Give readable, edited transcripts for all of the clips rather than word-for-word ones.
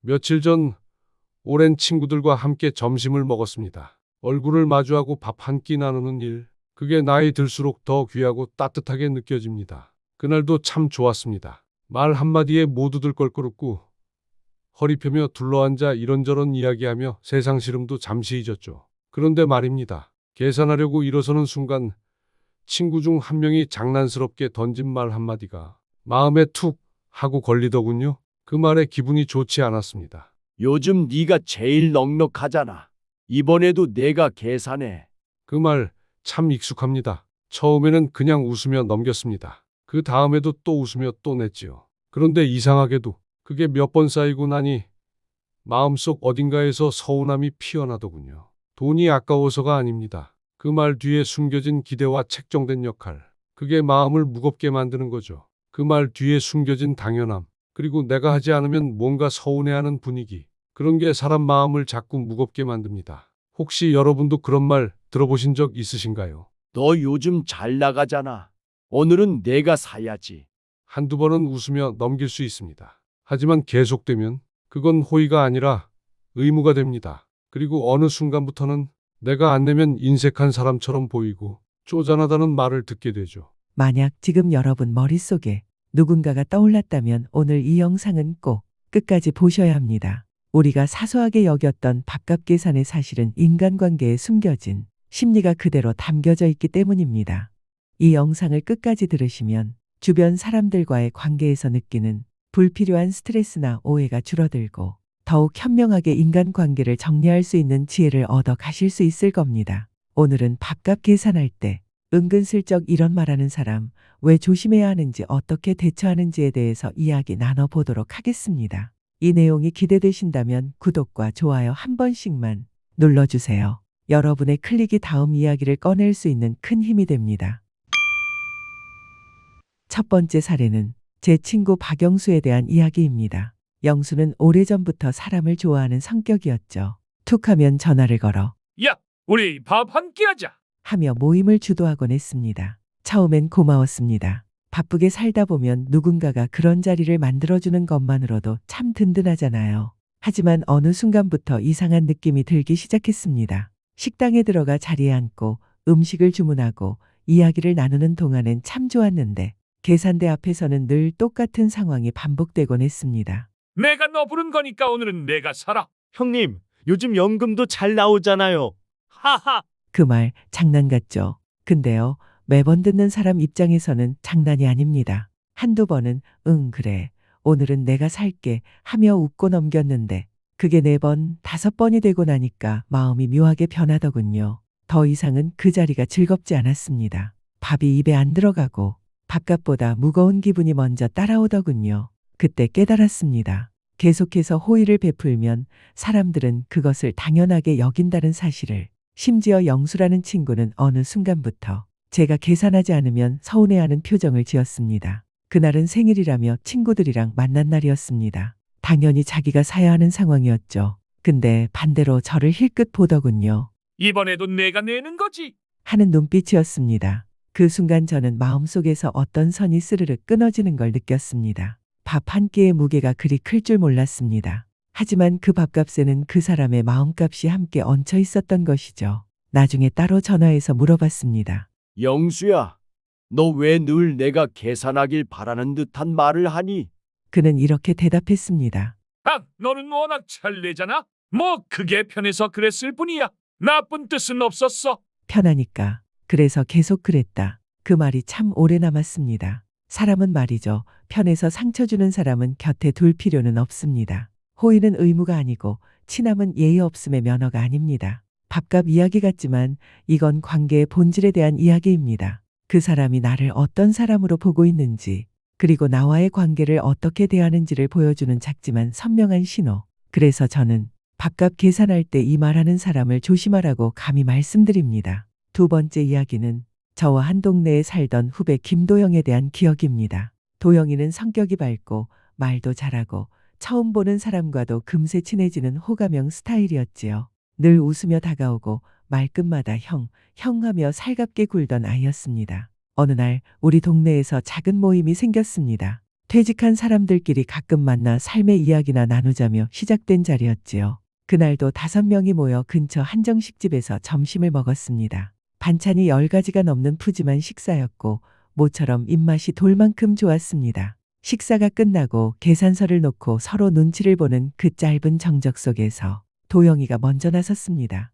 며칠 전 오랜 친구들과 함께 점심을 먹었습니다. 얼굴을 마주하고 밥 한 끼 나누는 일, 그게 나이 들수록 더 귀하고 따뜻하게 느껴집니다. 그날도 참 좋았습니다. 말 한마디에 모두들 껄끄럽고 허리 펴며 둘러앉아 이런저런 이야기하며 세상 시름도 잠시 잊었죠. 그런데 말입니다. 계산하려고 일어서는 순간 친구 중 한 명이 장난스럽게 던진 말 한마디가 마음에 툭 하고 걸리더군요. 그 말에 기분이 좋지 않았습니다. 요즘 네가 제일 넉넉하잖아. 이번에도 내가 계산해. 그 말 참 익숙합니다. 처음에는 그냥 웃으며 넘겼습니다. 그 다음에도 또 웃으며 또 냈지요. 그런데 이상하게도 그게 몇 번 쌓이고 나니 마음속 어딘가에서 서운함이 피어나더군요. 돈이 아까워서가 아닙니다. 그 말 뒤에 숨겨진 기대와 책정된 역할, 그게 마음을 무겁게 만드는 거죠. 그 말 뒤에 숨겨진 당연함, 그리고 내가 하지 않으면 뭔가 서운해하는 분위기, 그런 게 사람 마음을 자꾸 무겁게 만듭니다. 혹시 여러분도 그런 말 들어보신 적 있으신가요? 너 요즘 잘 나가잖아. 오늘은 내가 사야지. 한두 번은 웃으며 넘길 수 있습니다. 하지만 계속되면 그건 호의가 아니라 의무가 됩니다. 그리고 어느 순간부터는 내가 안 내면 인색한 사람처럼 보이고 쪼잔하다는 말을 듣게 되죠. 만약 지금 여러분 머릿속에 누군가가 떠올랐다면 오늘 이 영상은 꼭 끝까지 보셔야 합니다. 우리가 사소하게 여겼던 밥값 계산의 사실은 인간관계에 숨겨진 심리가 그대로 담겨져 있기 때문입니다. 이 영상을 끝까지 들으시면 주변 사람들과의 관계에서 느끼는 불필요한 스트레스나 오해가 줄어들고 더욱 현명하게 인간관계를 정리할 수 있는 지혜를 얻어 가실 수 있을 겁니다. 오늘은 밥값 계산할 때 은근슬쩍 이런 말하는 사람, 왜 조심해야 하는지 어떻게 대처하는지에 대해서 이야기 나눠보도록 하겠습니다. 이 내용이 기대되신다면 구독과 좋아요 한 번씩만 눌러주세요. 여러분의 클릭이 다음 이야기를 꺼낼 수 있는 큰 힘이 됩니다. 첫 번째 사례는 제 친구 박영수에 대한 이야기입니다. 영수는 오래전부터 사람을 좋아하는 성격이었죠. 툭 하면 전화를 걸어 야, 우리 밥 한 끼 하자. 하며 모임을 주도하곤 했습니다. 처음엔 고마웠습니다. 바쁘게 살다 보면 누군가가 그런 자리를 만들어주는 것만으로도 참 든든하잖아요. 하지만 어느 순간부터 이상한 느낌이 들기 시작했습니다. 식당에 들어가 자리에 앉고 음식을 주문하고 이야기를 나누는 동안엔 참 좋았는데 계산대 앞에서는 늘 똑같은 상황이 반복되곤 했습니다. 내가 너 부른 거니까 오늘은 내가 살아. 형님, 요즘 연금도 잘 나오잖아요. 하하. 그 말 장난 같죠? 근데요, 매번 듣는 사람 입장에서는 장난이 아닙니다. 한두 번은 그래, 오늘은 내가 살게 하며 웃고 넘겼는데 그게 4번, 5번이 되고 나니까 마음이 묘하게 변하더군요. 더 이상은 그 자리가 즐겁지 않았습니다. 밥이 입에 안 들어가고 밥값보다 무거운 기분이 먼저 따라오더군요. 그때 깨달았습니다. 계속해서 호의를 베풀면 사람들은 그것을 당연하게 여긴다는 사실을. 심지어 영수라는 친구는 어느 순간부터 제가 계산하지 않으면 서운해하는 표정을 지었습니다. 그날은 생일이라며 친구들이랑 만난 날이었습니다. 당연히 자기가 사야 하는 상황이었죠. 근데 반대로 저를 힐끗 보더군요. 이번에도 내가 내는 거지. 하는 눈빛이었습니다. 그 순간 저는 마음속에서 어떤 선이 스르륵 끊어지는 걸 느꼈습니다. 밥 한 끼의 무게가 그리 클 줄 몰랐습니다. 하지만 그 밥값에는 그 사람의 마음값이 함께 얹혀 있었던 것이죠. 나중에 따로 전화해서 물어봤습니다. 영수야, 너 왜 늘 내가 계산하길 바라는 듯한 말을 하니? 그는 이렇게 대답했습니다. 아, 너는 워낙 잘 내잖아. 뭐 그게 편해서 그랬을 뿐이야. 나쁜 뜻은 없었어. 편하니까. 그래서 계속 그랬다. 그 말이 참 오래 남았습니다. 사람은 말이죠. 편해서 상처 주는 사람은 곁에 둘 필요는 없습니다. 호의는 의무가 아니고 친함은 예의 없음의 면허가 아닙니다. 밥값 이야기 같지만 이건 관계의 본질에 대한 이야기입니다. 그 사람이 나를 어떤 사람으로 보고 있는지, 그리고 나와의 관계를 어떻게 대하는지를 보여주는 작지만 선명한 신호. 그래서 저는 밥값 계산할 때 이 말하는 사람을 조심하라고 감히 말씀드립니다. 두 번째 이야기는 저와 한 동네에 살던 후배 김도영에 대한 기억입니다. 도영이는 성격이 밝고 말도 잘하고 처음 보는 사람과도 금세 친해지는 호감형 스타일이었지요. 늘 웃으며 다가오고 말끝마다 형 하며 살갑게 굴던 아이였습니다. 어느 날 우리 동네에서 작은 모임이 생겼습니다. 퇴직한 사람들끼리 가끔 만나 삶의 이야기나 나누자며 시작된 자리였지요. 그날도 5명이 모여 근처 한정식집에서 점심을 먹었습니다. 반찬이 10가지가 넘는 푸짐한 식사였고 모처럼 입맛이 돌 만큼 좋았습니다. 식사가 끝나고 계산서를 놓고 서로 눈치를 보는 그 짧은 정적 속에서 도영이가 먼저 나섰습니다.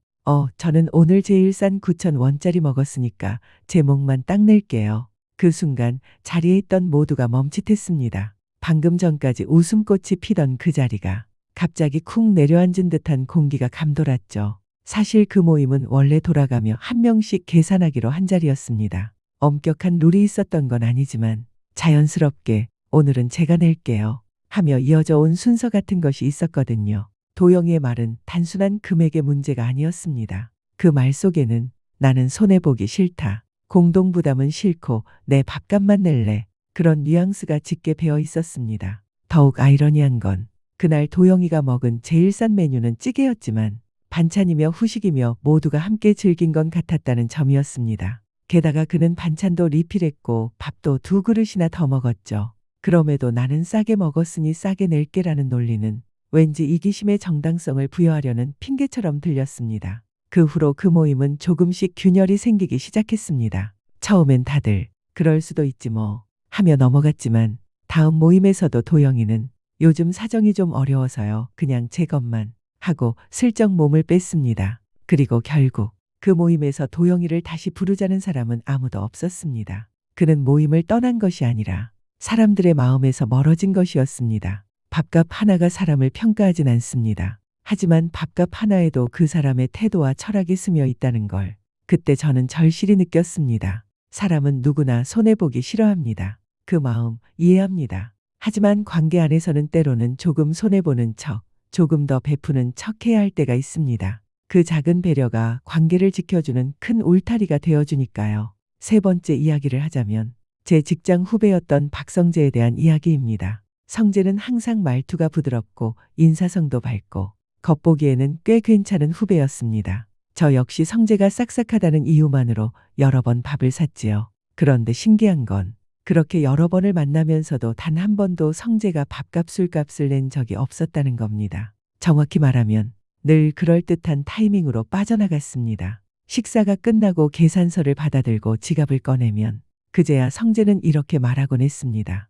저는 오늘 제일 싼 9,000원짜리 먹었으니까 제 목만 딱 낼게요. 그 순간 자리에 있던 모두가 멈칫했습니다. 방금 전까지 웃음꽃이 피던 그 자리가 갑자기 쿵 내려앉은 듯한 공기가 감돌았죠. 사실 그 모임은 원래 돌아가며 한 명씩 계산하기로 한 자리였습니다. 엄격한 룰이 있었던 건 아니지만 자연스럽게 오늘은 제가 낼게요 하며 이어져 온 순서 같은 것이 있었거든요. 도영이의 말은 단순한 금액의 문제가 아니었습니다. 그 말 속에는 나는 손해보기 싫다. 공동부담은 싫고 내 밥값만 낼래. 그런 뉘앙스가 짙게 배어 있었습니다. 더욱 아이러니한 건 그날 도영이가 먹은 제일 싼 메뉴는 찌개였지만 반찬이며 후식이며 모두가 함께 즐긴 건 같았다는 점이었습니다. 게다가 그는 반찬도 리필했고 밥도 2그릇이나 더 먹었죠. 그럼에도 나는 싸게 먹었으니 싸게 낼게라는 논리는 왠지 이기심의 정당성을 부여하려는 핑계처럼 들렸습니다. 그 후로 그 모임은 조금씩 균열이 생기기 시작했습니다. 처음엔 다들 그럴 수도 있지 뭐 하며 넘어갔지만 다음 모임에서도 도영이는 요즘 사정이 좀 어려워서요. 그냥 제 것만 하고 슬쩍 몸을 뺐습니다. 그리고 결국 그 모임에서 도영이를 다시 부르자는 사람은 아무도 없었습니다. 그는 모임을 떠난 것이 아니라 사람들의 마음에서 멀어진 것이었습니다. 밥값 하나가 사람을 평가하진 않습니다. 하지만 밥값 하나에도 그 사람의 태도와 철학이 스며 있다는 걸 그때 저는 절실히 느꼈습니다. 사람은 누구나 손해보기 싫어합니다. 그 마음 이해합니다. 하지만 관계 안에서는 때로는 조금 손해보는 척, 조금 더 베푸는 척 해야 할 때가 있습니다. 그 작은 배려가 관계를 지켜주는 큰 울타리가 되어주니까요. 3번째 이야기를 하자면 제 직장 후배였던 박성재에 대한 이야기입니다. 성재는 항상 말투가 부드럽고 인사성도 밝고 겉보기에는 꽤 괜찮은 후배였습니다. 저 역시 성재가 싹싹하다는 이유만으로 여러 번 밥을 샀지요. 그런데 신기한 건 그렇게 여러 번을 만나면서도 단 한 번도 성재가 밥값 술값을 낸 적이 없었다는 겁니다. 정확히 말하면 늘 그럴듯한 타이밍으로 빠져나갔습니다. 식사가 끝나고 계산서를 받아들고 지갑을 꺼내면 그제야 성재는 이렇게 말하곤 했습니다.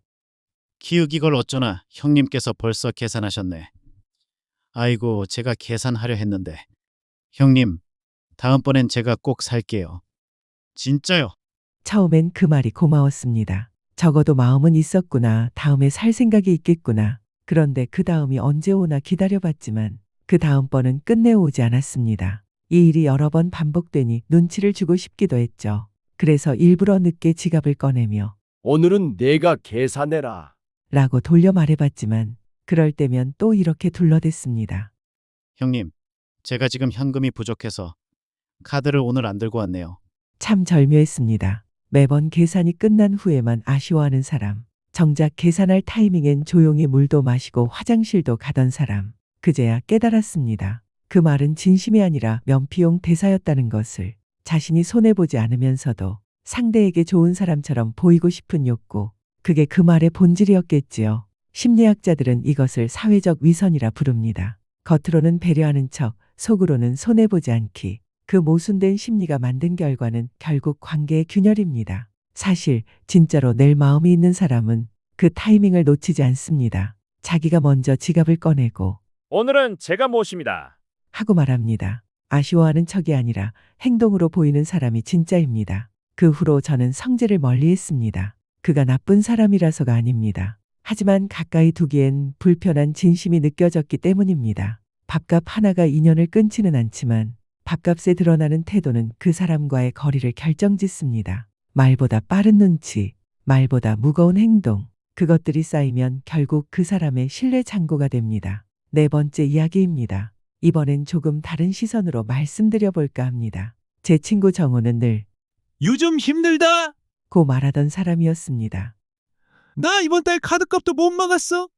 기윽 이걸 어쩌나 형님께서 벌써 계산하셨네. 아이고 제가 계산하려 했는데. 형님 다음번엔 제가 꼭 살게요. 진짜요? 처음엔 그 말이 고마웠습니다. 적어도 마음은 있었구나. 다음에 살 생각이 있겠구나. 그런데 그 다음이 언제 오나 기다려봤지만 그 다음번은 끝내 오지 않았습니다. 이 일이 여러 번 반복되니 눈치를 주고 싶기도 했죠. 그래서 일부러 늦게 지갑을 꺼내며 오늘은 내가 계산해라. 라고 돌려 말해봤지만 그럴 때면 또 이렇게 둘러댔습니다. 형님 제가 지금 현금이 부족해서 카드를 오늘 안 들고 왔네요. 참 절묘했습니다. 매번 계산이 끝난 후에만 아쉬워하는 사람. 정작 계산할 타이밍엔 조용히 물도 마시고 화장실도 가던 사람. 그제야 깨달았습니다. 그 말은 진심이 아니라 면피용 대사였다는 것을. 자신이 손해보지 않으면서도 상대에게 좋은 사람처럼 보이고 싶은 욕구. 그게 그 말의 본질이었겠지요. 심리학자들은 이것을 사회적 위선이라 부릅니다. 겉으로는 배려하는 척, 속으로는 손해보지 않기. 그 모순된 심리가 만든 결과는 결국 관계의 균열입니다. 사실 진짜로 낼 마음이 있는 사람은 그 타이밍을 놓치지 않습니다. 자기가 먼저 지갑을 꺼내고 오늘은 제가 모십니다. 하고 말합니다. 아쉬워하는 척이 아니라 행동으로 보이는 사람이 진짜입니다. 그 후로 저는 성재를 멀리했습니다. 그가 나쁜 사람이라서가 아닙니다. 하지만 가까이 두기엔 불편한 진심이 느껴졌기 때문입니다. 밥값 하나가 인연을 끊지는 않지만 밥값에 드러나는 태도는 그 사람과의 거리를 결정짓습니다. 말보다 빠른 눈치, 말보다 무거운 행동, 그것들이 쌓이면 결국 그 사람의 신뢰 창고가 됩니다. 4번째 이야기입니다. 이번엔 조금 다른 시선으로 말씀드려 볼까 합니다. 제 친구 정호는 늘 요즘 힘들다. 고 말하던 사람이었습니다. 나 이번 달 카드값도 못 막았어.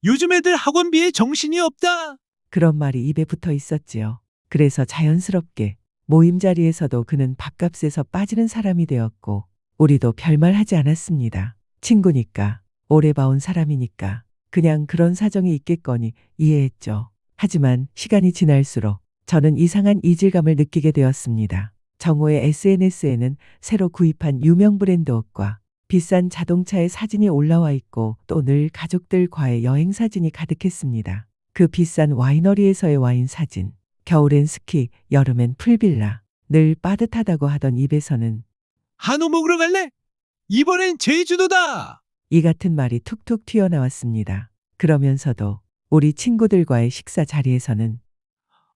요즘 애들 학원비에 정신이 없다. 그런 말이 입에 붙어 있었지요. 그래서 자연스럽게 모임 자리에서도 그는 밥값에서 빠지는 사람이 되었고 우리도 별말 하지 않았습니다. 친구니까 오래 봐온 사람이니까 그냥 그런 사정이 있겠거니 이해했죠. 하지만 시간이 지날수록 저는 이상한 이질감을 느끼게 되었습니다. 정호의 SNS에는 새로 구입한 유명 브랜드 옷과 비싼 자동차의 사진이 올라와 있고 또 늘 가족들과의 여행 사진이 가득했습니다. 그 비싼 와이너리에서의 와인 사진, 겨울엔 스키, 여름엔 풀빌라, 늘 빠듯하다고 하던 입에서는 한우 먹으러 갈래? 이번엔 제주도다. 이 같은 말이 툭툭 튀어나왔습니다. 그러면서도 우리 친구들과의 식사 자리에서는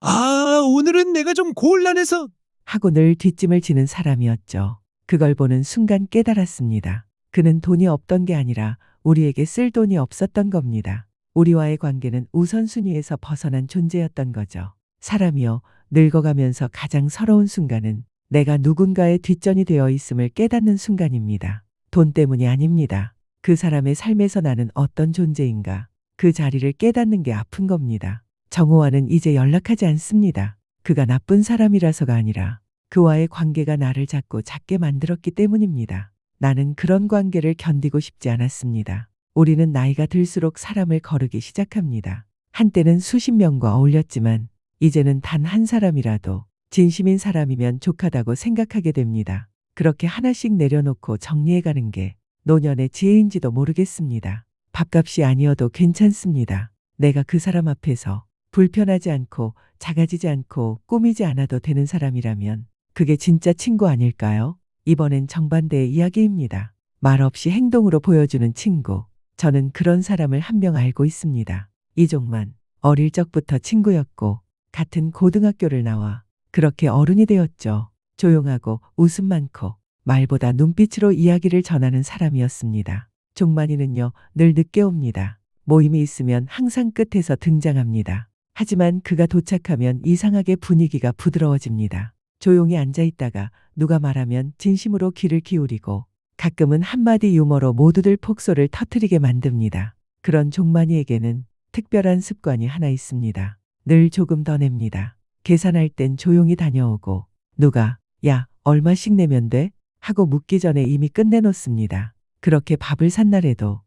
아, 오늘은 내가 좀 곤란해서. 하고 늘 뒷짐을 지는 사람이었죠. 그걸 보는 순간 깨달았습니다. 그는 돈이 없던 게 아니라 우리에게 쓸 돈이 없었던 겁니다. 우리와의 관계는 우선순위에서 벗어난 존재였던 거죠. 사람이요, 늙어가면서 가장 서러운 순간은 내가 누군가의 뒷전이 되어 있음을 깨닫는 순간입니다. 돈 때문이 아닙니다. 그 사람의 삶에서 나는 어떤 존재인가, 그 자리를 깨닫는 게 아픈 겁니다. 정호와는 이제 연락하지 않습니다. 그가 나쁜 사람이라서가 아니라 그와의 관계가 나를 자꾸 작게 만들었기 때문입니다. 나는 그런 관계를 견디고 싶지 않았습니다. 우리는 나이가 들수록 사람을 거르기 시작합니다. 한때는 수십 명과 어울렸지만 이제는 단 한 사람이라도 진심인 사람이면 족하다고 생각하게 됩니다. 그렇게 하나씩 내려놓고 정리해가는 게 노년의 지혜인지도 모르겠습니다. 밥값이 아니어도 괜찮습니다. 내가 그 사람 앞에서 불편하지 않고 작아지지 않고 꾸미지 않아도 되는 사람이라면 그게 진짜 친구 아닐까요? 이번엔 정반대의 이야기입니다. 말 없이 행동으로 보여주는 친구. 저는 그런 사람을 한 명 알고 있습니다. 이종만. 어릴 적부터 친구였고 같은 고등학교를 나와 그렇게 어른이 되었죠. 조용하고 웃음 많고 말보다 눈빛으로 이야기를 전하는 사람이었습니다. 종만이는요, 늘 늦게 옵니다. 모임이 있으면 항상 끝에서 등장합니다. 하지만 그가 도착하면 이상하게 분위기가 부드러워집니다. 조용히 앉아 있다가 누가 말하면 진심으로 귀를 기울이고 가끔은 한마디 유머로 모두들 폭소를 터뜨리게 만듭니다. 그런 종만이에게는 특별한 습관이 하나 있습니다. 늘 조금 더 냅니다. 계산할 땐 조용히 다녀오고 누가 야 얼마씩 내면 돼? 하고 묻기 전에 이미 끝내놓습니다. 그렇게 밥을 산 날에도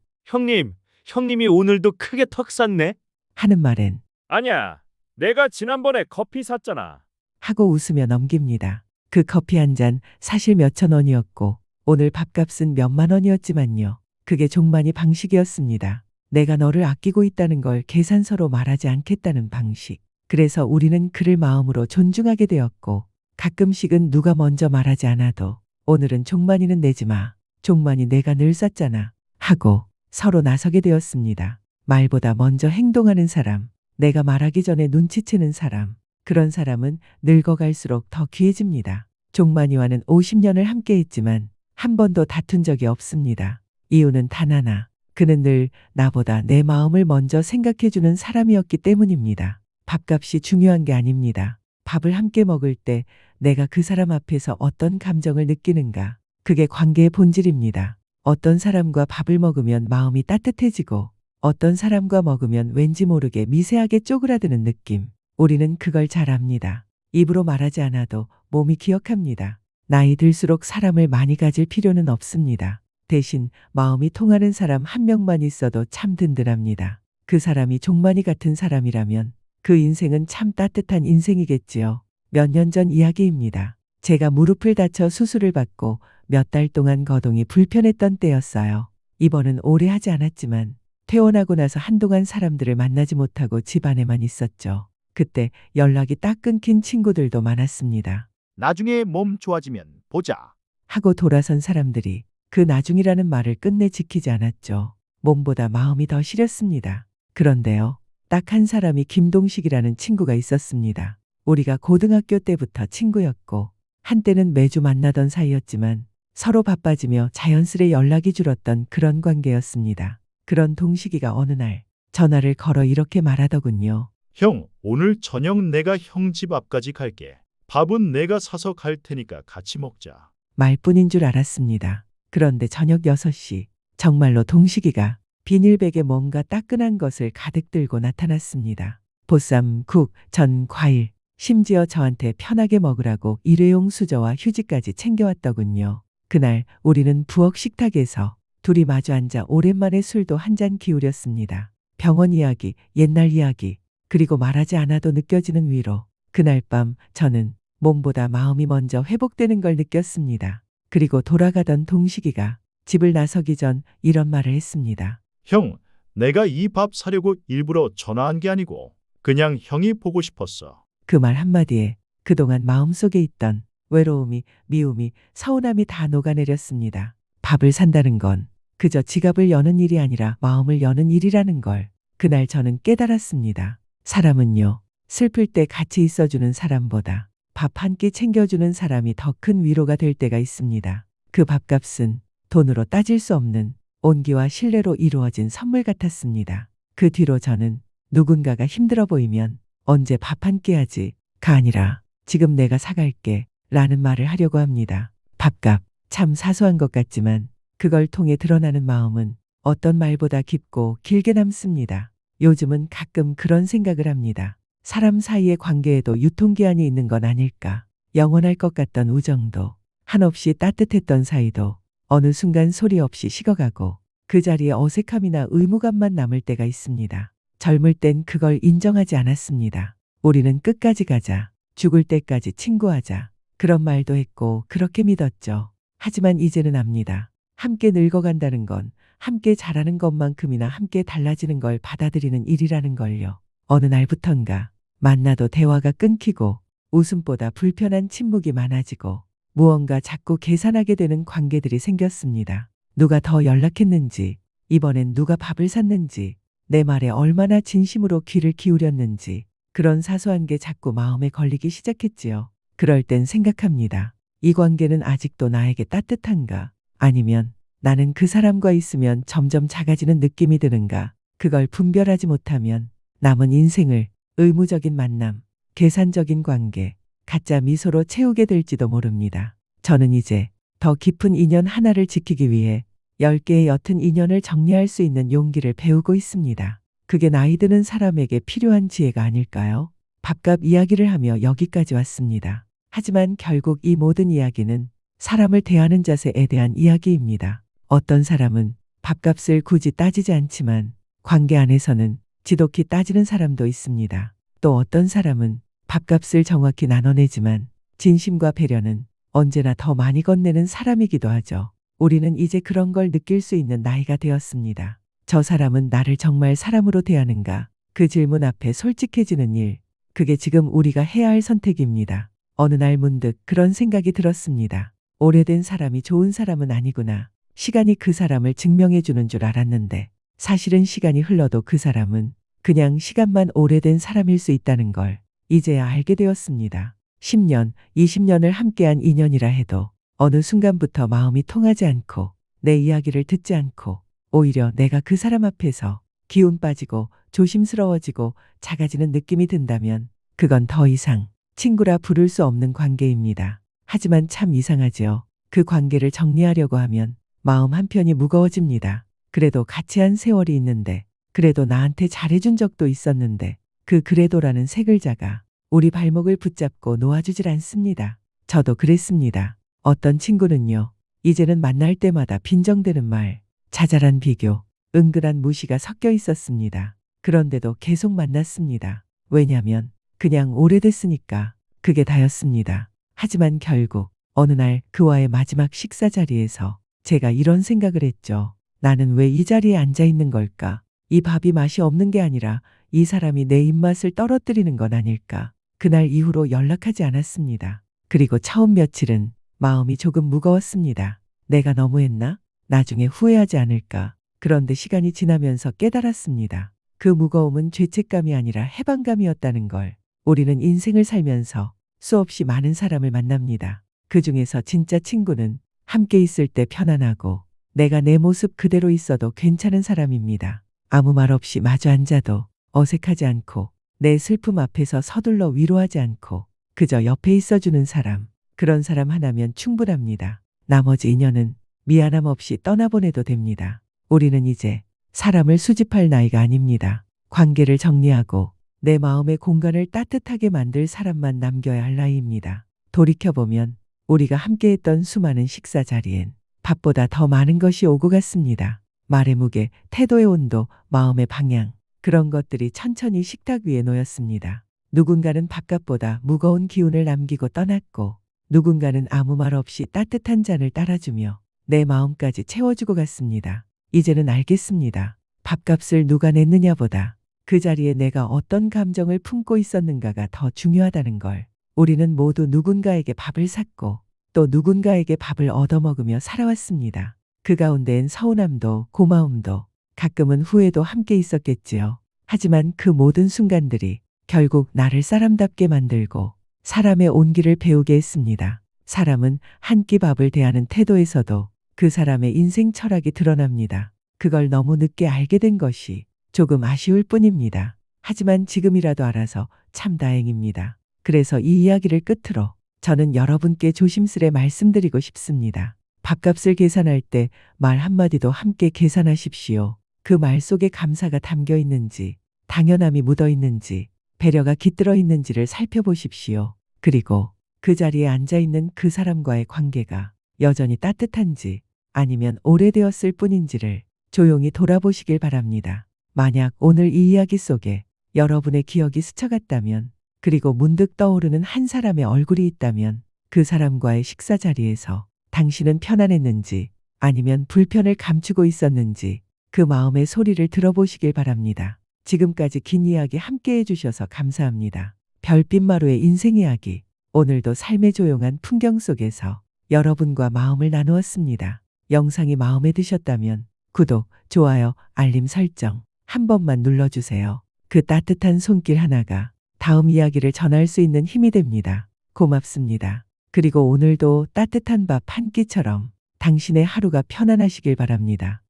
형님이 오늘도 크게 턱 쌌네. 하는 말엔 아니야. 내가 지난번에 커피 샀잖아. 하고 웃으며 넘깁니다. 그 커피 한 잔 사실 몇천 원이었고 오늘 밥값은 몇만 원이었지만요. 그게 종만이 방식이었습니다. 내가 너를 아끼고 있다는 걸 계산서로 말하지 않겠다는 방식. 그래서 우리는 그를 마음으로 존중하게 되었고 가끔씩은 누가 먼저 말하지 않아도 오늘은 종만이는 내지 마. 종만이 내가 늘 쌌잖아. 하고 서로 나서게 되었습니다. 말보다 먼저 행동하는 사람. 내가 말하기 전에 눈치채는 사람. 그런 사람은 늙어갈수록 더 귀해집니다. 종만이와는 50년을 함께했지만 한 번도 다툰 적이 없습니다. 이유는 단 하나. 그는 늘 나보다 내 마음을 먼저 생각해주는 사람이었기 때문입니다. 밥값이 중요한 게 아닙니다. 밥을 함께 먹을 때 내가 그 사람 앞에서 어떤 감정을 느끼는가. 그게 관계의 본질입니다. 어떤 사람과 밥을 먹으면 마음이 따뜻해지고 어떤 사람과 먹으면 왠지 모르게 미세하게 쪼그라드는 느낌. 우리는 그걸 잘 압니다. 입으로 말하지 않아도 몸이 기억합니다. 나이 들수록 사람을 많이 가질 필요는 없습니다. 대신 마음이 통하는 사람 한 명만 있어도 참 든든합니다. 그 사람이 종만이 같은 사람이라면 그 인생은 참 따뜻한 인생이겠지요. 몇 년 전 이야기입니다. 제가 무릎을 다쳐 수술을 받고 몇 달 동안 거동이 불편했던 때였어요. 입원은 오래 하지 않았지만 퇴원하고 나서 한동안 사람들을 만나지 못하고 집 안에만 있었죠. 그때 연락이 딱 끊긴 친구들도 많았습니다. 나중에 몸 좋아지면 보자. 하고 돌아선 사람들이 그 나중이라는 말을 끝내 지키지 않았죠. 몸보다 마음이 더 시렸습니다. 그런데요, 딱 한 사람이 김동식이라는 친구가 있었습니다. 우리가 고등학교 때부터 친구였고 한때는 매주 만나던 사이였지만 서로 바빠지며 자연스레 연락이 줄었던 그런 관계였습니다. 그런 동식이가 어느 날 전화를 걸어 이렇게 말하더군요. 형, 오늘 저녁 내가 형 집 앞까지 갈게. 밥은 내가 사서 갈 테니까 같이 먹자. 말뿐인 줄 알았습니다. 그런데 저녁 6시 정말로 동식이가 비닐백에 뭔가 따끈한 것을 가득 들고 나타났습니다. 보쌈, 국, 전, 과일, 심지어 저한테 편하게 먹으라고 일회용 수저와 휴지까지 챙겨왔더군요. 그날 우리는 부엌 식탁에서 둘이 마주 앉아 오랜만에 술도 한 잔 기울였습니다. 병원 이야기, 옛날 이야기, 그리고 말하지 않아도 느껴지는 위로. 그날 밤 저는 몸보다 마음이 먼저 회복되는 걸 느꼈습니다. 그리고 돌아가던 동식이가 집을 나서기 전 이런 말을 했습니다. 형, 내가 이 밥 사려고 일부러 전화한 게 아니고 그냥 형이 보고 싶었어. 그 말 한마디에 그동안 마음속에 있던 외로움이, 미움이, 서운함이 다 녹아내렸습니다. 밥을 산다는 건 그저 지갑을 여는 일이 아니라 마음을 여는 일이라는 걸 그날 저는 깨달았습니다. 사람은요, 슬플 때 같이 있어주는 사람보다 밥 한 끼 챙겨주는 사람이 더 큰 위로가 될 때가 있습니다. 그 밥값은 돈으로 따질 수 없는 온기와 신뢰로 이루어진 선물 같았습니다. 그 뒤로 저는 누군가가 힘들어 보이면 언제 밥 한 끼 하지가 아니라 지금 내가 사갈게 라는 말을 하려고 합니다. 밥값, 참 사소한 것 같지만 그걸 통해 드러나는 마음은 어떤 말보다 깊고 길게 남습니다. 요즘은 가끔 그런 생각을 합니다. 사람 사이의 관계에도 유통기한이 있는 건 아닐까. 영원할 것 같던 우정도, 한없이 따뜻했던 사이도 어느 순간 소리 없이 식어가고 그 자리에 어색함이나 의무감만 남을 때가 있습니다. 젊을 땐 그걸 인정하지 않았습니다. 우리는 끝까지 가자, 죽을 때까지 친구하자. 그런 말도 했고 그렇게 믿었죠. 하지만 이제는 압니다. 함께 늙어간다는 건 함께 자라는 것만큼이나 함께 달라지는 걸 받아들이는 일이라는 걸요. 어느 날부턴가 만나도 대화가 끊기고 웃음보다 불편한 침묵이 많아지고 무언가 자꾸 계산하게 되는 관계들이 생겼습니다. 누가 더 연락했는지, 이번엔 누가 밥을 샀는지, 내 말에 얼마나 진심으로 귀를 기울였는지 그런 사소한 게 자꾸 마음에 걸리기 시작했지요. 그럴 땐 생각합니다. 이 관계는 아직도 나에게 따뜻한가? 아니면 나는 그 사람과 있으면 점점 작아지는 느낌이 드는가? 그걸 분별하지 못하면 남은 인생을 의무적인 만남, 계산적인 관계, 가짜 미소로 채우게 될지도 모릅니다. 저는 이제 더 깊은 인연 하나를 지키기 위해 10개의 옅은 인연을 정리할 수 있는 용기를 배우고 있습니다. 그게 나이 드는 사람에게 필요한 지혜가 아닐까요? 밥값 이야기를 하며 여기까지 왔습니다. 하지만 결국 이 모든 이야기는 사람을 대하는 자세에 대한 이야기입니다. 어떤 사람은 밥값을 굳이 따지지 않지만 관계 안에서는 지독히 따지는 사람도 있습니다. 또 어떤 사람은 밥값을 정확히 나눠내지만 진심과 배려는 언제나 더 많이 건네는 사람이기도 하죠. 우리는 이제 그런 걸 느낄 수 있는 나이가 되었습니다. 저 사람은 나를 정말 사람으로 대하는가? 그 질문 앞에 솔직해지는 일, 그게 지금 우리가 해야 할 선택입니다. 어느 날 문득 그런 생각이 들었습니다. 오래된 사람이 좋은 사람은 아니구나. 시간이 그 사람을 증명해 주는 줄 알았는데 사실은 시간이 흘러도 그 사람은 그냥 시간만 오래된 사람일 수 있다는 걸 이제야 알게 되었습니다. 10년, 20년을 함께한 인연이라 해도 어느 순간부터 마음이 통하지 않고 내 이야기를 듣지 않고 오히려 내가 그 사람 앞에서 기운 빠지고 조심스러워지고 작아지는 느낌이 든다면 그건 더 이상 친구라 부를 수 없는 관계입니다. 하지만 참 이상하지요. 그 관계를 정리하려고 하면 마음 한편이 무거워집니다. 그래도 같이 한 세월이 있는데, 그래도 나한테 잘해준 적도 있었는데 그 그래도라는 세 글자가 우리 발목을 붙잡고 놓아주질 않습니다. 저도 그랬습니다. 어떤 친구는요, 이제는 만날 때마다 빈정대는 말, 자잘한 비교, 은근한 무시가 섞여 있었습니다. 그런데도 계속 만났습니다. 왜냐면 그냥 오래됐으니까 그게 다였습니다. 하지만 결국 어느 날 그와의 마지막 식사 자리에서 제가 이런 생각을 했죠. 나는 왜 이 자리에 앉아 있는 걸까? 이 밥이 맛이 없는 게 아니라 이 사람이 내 입맛을 떨어뜨리는 건 아닐까? 그날 이후로 연락하지 않았습니다. 그리고 처음 며칠은 마음이 조금 무거웠습니다. 내가 너무했나? 나중에 후회하지 않을까? 그런데 시간이 지나면서 깨달았습니다. 그 무거움은 죄책감이 아니라 해방감이었다는 걸. 우리는 인생을 살면서 수없이 많은 사람을 만납니다. 그 중에서 진짜 친구는 함께 있을 때 편안하고 내가 내 모습 그대로 있어도 괜찮은 사람입니다. 아무 말 없이 마주 앉아도 어색하지 않고 내 슬픔 앞에서 서둘러 위로하지 않고 그저 옆에 있어주는 사람. 그런 사람 하나면 충분합니다. 나머지 인연은 미안함 없이 떠나보내도 됩니다. 우리는 이제 사람을 수집할 나이가 아닙니다. 관계를 정리하고 내 마음의 공간을 따뜻하게 만들 사람만 남겨야 할 나이입니다. 돌이켜보면 우리가 함께했던 수많은 식사 자리엔 밥보다 더 많은 것이 오고 갔습니다. 말의 무게, 태도의 온도, 마음의 방향. 그런 것들이 천천히 식탁 위에 놓였습니다. 누군가는 밥값보다 무거운 기운을 남기고 떠났고 누군가는 아무 말 없이 따뜻한 잔을 따라주며 내 마음까지 채워주고 갔습니다. 이제는 알겠습니다. 밥값을 누가 냈느냐보다 그 자리에 내가 어떤 감정을 품고 있었는가가 더 중요하다는 걸. 우리는 모두 누군가에게 밥을 샀고 또 누군가에게 밥을 얻어먹으며 살아왔습니다. 그 가운데엔 서운함도 고마움도 가끔은 후회도 함께 있었겠지요. 하지만 그 모든 순간들이 결국 나를 사람답게 만들고 사람의 온기를 배우게 했습니다. 사람은 한 끼 밥을 대하는 태도에서도 그 사람의 인생 철학이 드러납니다. 그걸 너무 늦게 알게 된 것이 조금 아쉬울 뿐입니다. 하지만 지금이라도 알아서 참 다행입니다. 그래서 이 이야기를 끝으로 저는 여러분께 조심스레 말씀드리고 싶습니다. 밥값을 계산할 때 말 한마디도 함께 계산하십시오. 그 말 속에 감사가 담겨 있는지, 당연함이 묻어 있는지, 배려가 깃들어 있는지를 살펴보십시오. 그리고 그 자리에 앉아 있는 그 사람과의 관계가 여전히 따뜻한지 아니면 오래되었을 뿐인지를 조용히 돌아보시길 바랍니다. 만약 오늘 이 이야기 속에 여러분의 기억이 스쳐갔다면 그리고 문득 떠오르는 한 사람의 얼굴이 있다면 그 사람과의 식사 자리에서 당신은 편안했는지 아니면 불편을 감추고 있었는지 그 마음의 소리를 들어보시길 바랍니다. 지금까지 긴 이야기 함께 해주셔서 감사합니다. 별빛마루의 인생 이야기. 오늘도 삶의 조용한 풍경 속에서 여러분과 마음을 나누었습니다. 영상이 마음에 드셨다면 구독, 좋아요, 알림 설정 한 번만 눌러주세요. 그 따뜻한 손길 하나가 다음 이야기를 전할 수 있는 힘이 됩니다. 고맙습니다. 그리고 오늘도 따뜻한 밥 한 끼처럼 당신의 하루가 편안하시길 바랍니다.